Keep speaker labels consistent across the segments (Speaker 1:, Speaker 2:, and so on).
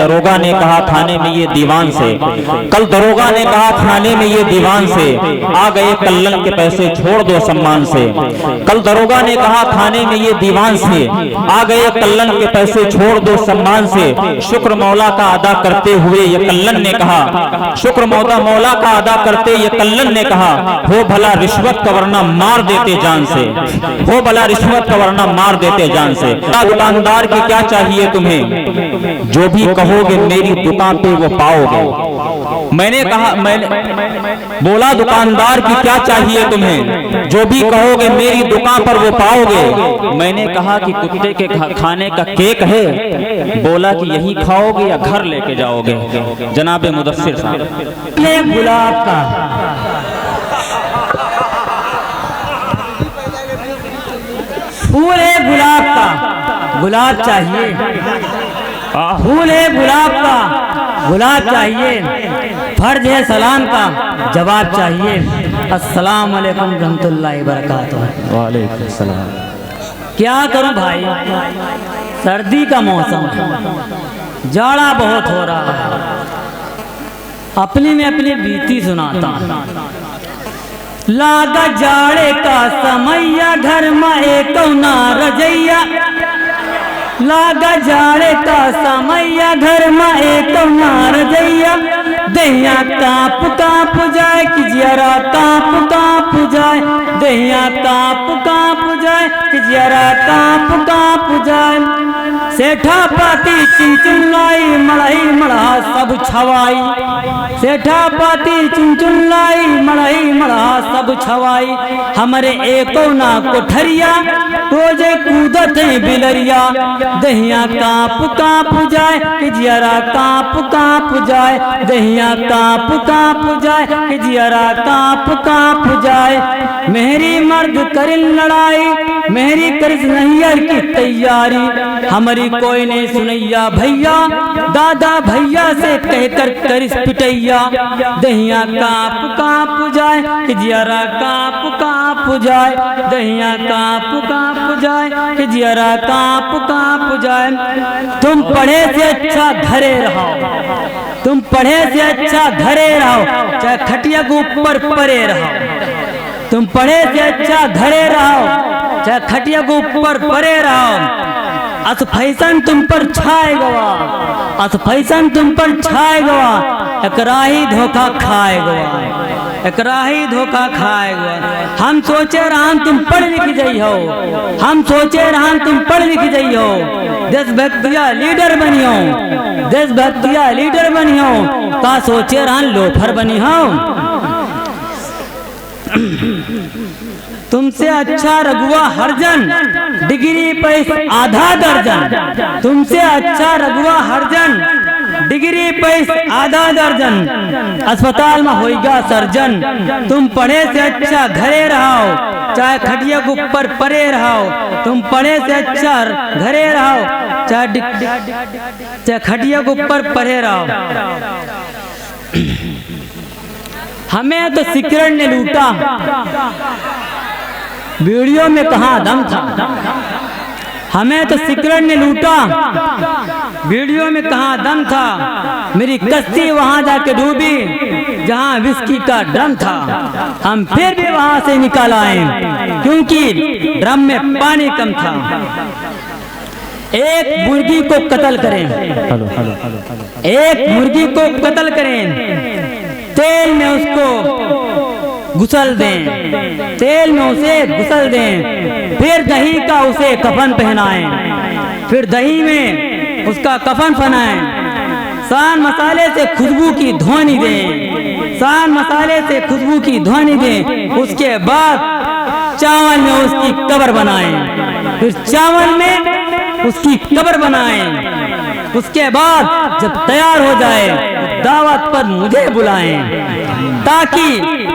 Speaker 1: दरोगा ने कहा थाने में ये दीवान से, कल दरोगा ने कहा थाने में ये दीवान से, आ गए कल्लन के पैसे छोड़ दो सम्मान से। कल दरोगा ने कहा थाने में ये दीवान से, आ गए कल्लन के पैसे छोड़ दो सम्मान से। शुक्र मौला का अदा करते हुए ये कल्लन ने कहा, शुक्र मौला का अदा करते ये कल्लन ने कहा, हो भला रिश्वत का वरना मार देते जान से, हो भला रिश्वत का वरना मार देते जान से। दुकानदार की क्या चाहिए तुम्हें, जो भी कहोगे मेरी दुकान पे वो पाओगे। मैंने कहा, मैंने बोला दुकानदार की क्या चाहिए तुम्हें, जो भी कहोगे मेरी दुकान पर वो पाओगे। मैंने कहा कि कुत्ते के खाने का केक है, बोला कि यही खाओगे या घर लेके जाओगे। जनाबे मुदस्सिर साहब,
Speaker 2: गुलाब का फूल है, गुलाब का गुलाब चाहिए, फूल है गुलाब का गुलाब चाहिए, फर्ज है सलाम का जवाब चाहिए। अस्सलाम वालेकुम रहमतुल्लाहि व बरकातुहू।
Speaker 1: वालेकुम सलाम।
Speaker 2: क्या करूं भाई, सर्दी का मौसम, जाड़ा बहुत हो रहा है, अपनी में अपनी बीती सुनाता। लागा जाड़े का समैया, घर में एक ना रजैया, लागा जाड़े का समैया, घर में एक ना रजैया। दहिया काप काप जाए कि जरा काप काप जाए, दहिया काप काप जाए कि जरा काप काप जाए। सेठा पाती चिंचुन लाई, मड़ई मड़ा सब छवाई, सेठा पाती चिंचुन लाई, मड़ई मड़ा सब छवाई। हमारे एको ना कोठरिया, रोजे कूदत है बिलरिया। दहिया काप काप जाए कि जरा काप काप जाए, दहिया काप काप जाए कि जरा काप काप जाए। मेहरी मर्द कर लड़ाई, मेहरी कर नैयर की तैयारी। हमारी कोई नहीं सुनैया भैया, दादा भैया से कहकर करिस पिटैया। दहिया काप काप जाए कि जरा काप काप जाए, दहिया काप काप जाए कि जरा काप काप जाए। तुम पढ़े से अच्छा घरे रहो, तुम पढ़े से अच्छा घरे रहो, चाहे खटिया के ऊपर परे रहो। तुम पढ़े से अच्छा घरे रहो, चाहे खटिया के ऊपर परे रहो। अस फैशन तुम पर छाए गवा, अस फैशन तुम पर छाए गवा। एकरा ही धोखा खाए गवा, एकरा ही धोखा खाए गवा। हम सोचे रहन तुम पढ़ लिख जाइयो, हम सोचे रहन तुम पढ़ लिख जाइयो। देशभक्तिया लीडर बनियो, देशभक्तिया लीडर बनियो, का सोचे रहन लोफर बनी हो। तुमसे अच्छा रघुआ हरजन, डिग्री पैसा आधा दर्जन। तुमसे अच्छा रघुआ हरजन, डिग्री पैसा आधा दर्जन। अस्पताल में होएगा सर्जन। तुम पढ़े से अच्छा घरे रहो, चाहे खटिया के ऊपर परे रहो। तुम पढ़े से अच्छा घरे रहो, चाहे खटिया के ऊपर परे रहो। हमें तो सिकरण ने लूटा, वीडियो में कहाँ दम था। हमें तो सिकरण ने लूटा, वीडियो में कहाँ दम था। मेरी कश्ती वहां जाके डूबी जहां विस्की का ड्रम था। हम फिर भी वहां से निकल आए क्योंकि ड्रम में पानी कम था। एक मुर्गी को कत्ल करें, एक मुर्गी को कत्ल करें, तेल में उसको गुसल दें, तेल में उसे गुसल दें। फिर दही का उसे कफन पहनाएं, फिर दही में उसका कफन पहनाएं। सान मसाले से खुशबू की ध्वनि दें, सान मसाले से खुशबू की ध्वनि दें। उसके बाद चावल में उसकी कब्र बनाएं, फिर चावल में उसकी कब्र बनाएं। उसके बाद जब तैयार हो जाए दावत पर मुझे बुलाएं, ताकि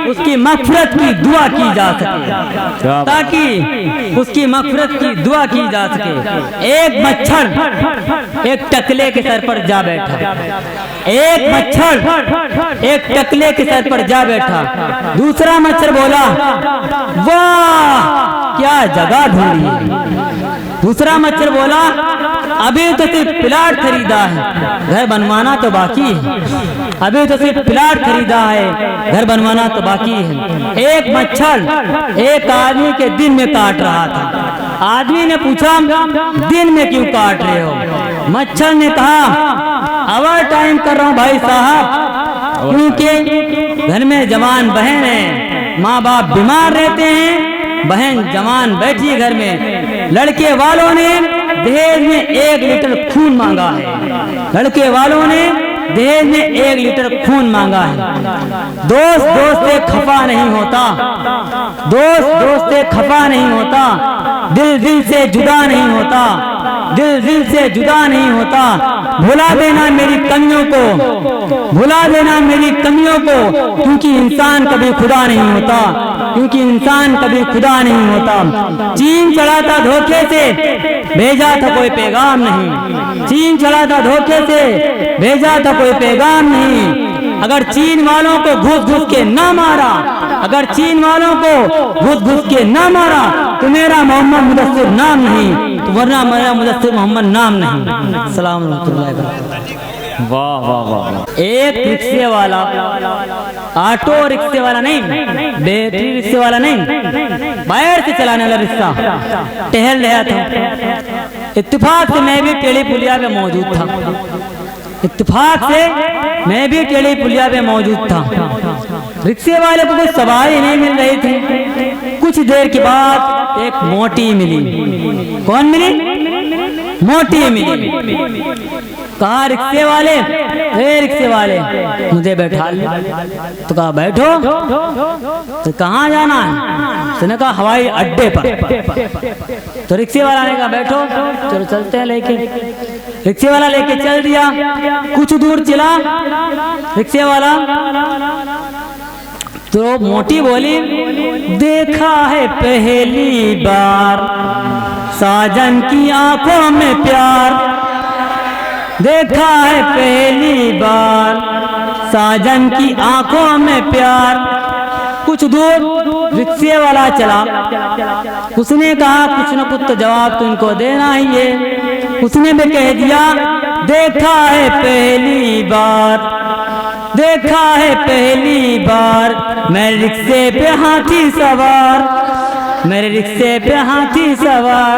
Speaker 2: उसकी मग़फ़िरत की दुआ की जा सके, ताकि उसकी मग़फ़िरत की दुआ की जा सके। एक मच्छर एक टकले के सर पर जा बैठा, एक मच्छर एक टकले के सर पर जा बैठा। दूसरा मच्छर बोला, वाह क्या जगह ढूंढी। दूसरा मच्छर बोला, अभी तो सिर्फ प्लाट खरीदा है, घर बनवाना तो बाकी है। अभी तो सिर्फ प्लाट खरीदा है, घर बनवाना तो बाकी है। एक मच्छर एक आदमी के दिन में काट रहा था। आदमी ने पूछा, दिन में क्यों काट रहे हो? मच्छर ने कहा, ओवर टाइम कर रहा हूँ भाई साहब, क्योंकि घर में जवान बहन है, माँ बाप बीमार रहते हैं, बहन जवान बैठी घर में। लड़के वालों ने दहेज में 1 लीटर खून मांगा है। लड़के वालों ने दहेज में 1 लीटर खून मांगा है। दोस्त दोस्त से खफा नहीं होता, दोस्त दोस्त से खफा नहीं होता, दिल दिल से जुदा नहीं होता, दिल दिल से जुदा नहीं होता। भुला देना मेरी कमियों को, भुला देना मेरी कमियों को, क्योंकि इंसान कभी खुदा नहीं होता, क्योंकि इंसान कभी खुदा नहीं होता। चीन चढ़ा था धोखे से, भेजा था कोई पैगाम नहीं। चीन चढ़ा था धोखे से, भेजा था कोई पैगाम नहीं। अगर चीन वालों को घुस घुस के ना मारा, अगर चीन वालों को घुस घुस के ना मारा, तो मेरा मोहम्मद मुदस्सिर नाम नहीं, तो वरना मेरा मुदस्सिर मोहम्मद नाम नहीं। सलाम अलैकुम।
Speaker 1: वाह वाह वाह।
Speaker 2: एक रिक्शे वाला, ऑटो रिक्शे वाला नहीं, बैटरी रिक्शे वाला नहीं, बाहर से चलाने वाला रिक्शा टहल रहा था। इत्तेफाक से मैं भी टेढ़ी पुलिया पे मौजूद था। इत्तेफाक से मैं भी टेढ़ी पुलिया पे मौजूद था। रिक्शे वाले को कुछ सवारी नहीं मिल रही थी। कुछ देर के बाद एक मोटी मिली। कौन मिली? मोटी मिली। कहा रिक्शे वाले, हे रिक्शे वाले, मुझे बैठा ले। तो कहा बैठो। तो कहाँ जाना है? उसने कहा हवाई अड्डे पर। तो रिक्शे वाला ने कहा बैठो, चलो चलते हैं लेके। रिक्शे वाला लेके चल दिया। कुछ दूर चला रिक्शे वाला, तो मोटी बोली, देखा है पहली बार साजन की आंखों में प्यार, देखा है पहली बार साजन की आंखों में प्यार। कुछ दूर रिक्शे वाला चला। उसने कहा कुछ न कुछ तो जवाब तो इनको देना ही है। उसने भी कह दिया, देखा है पहली बार, देखा है पहली बार, मैं रिक्शे पे हाथी सवार, मेरे रिक्शे पे हाथी सवार।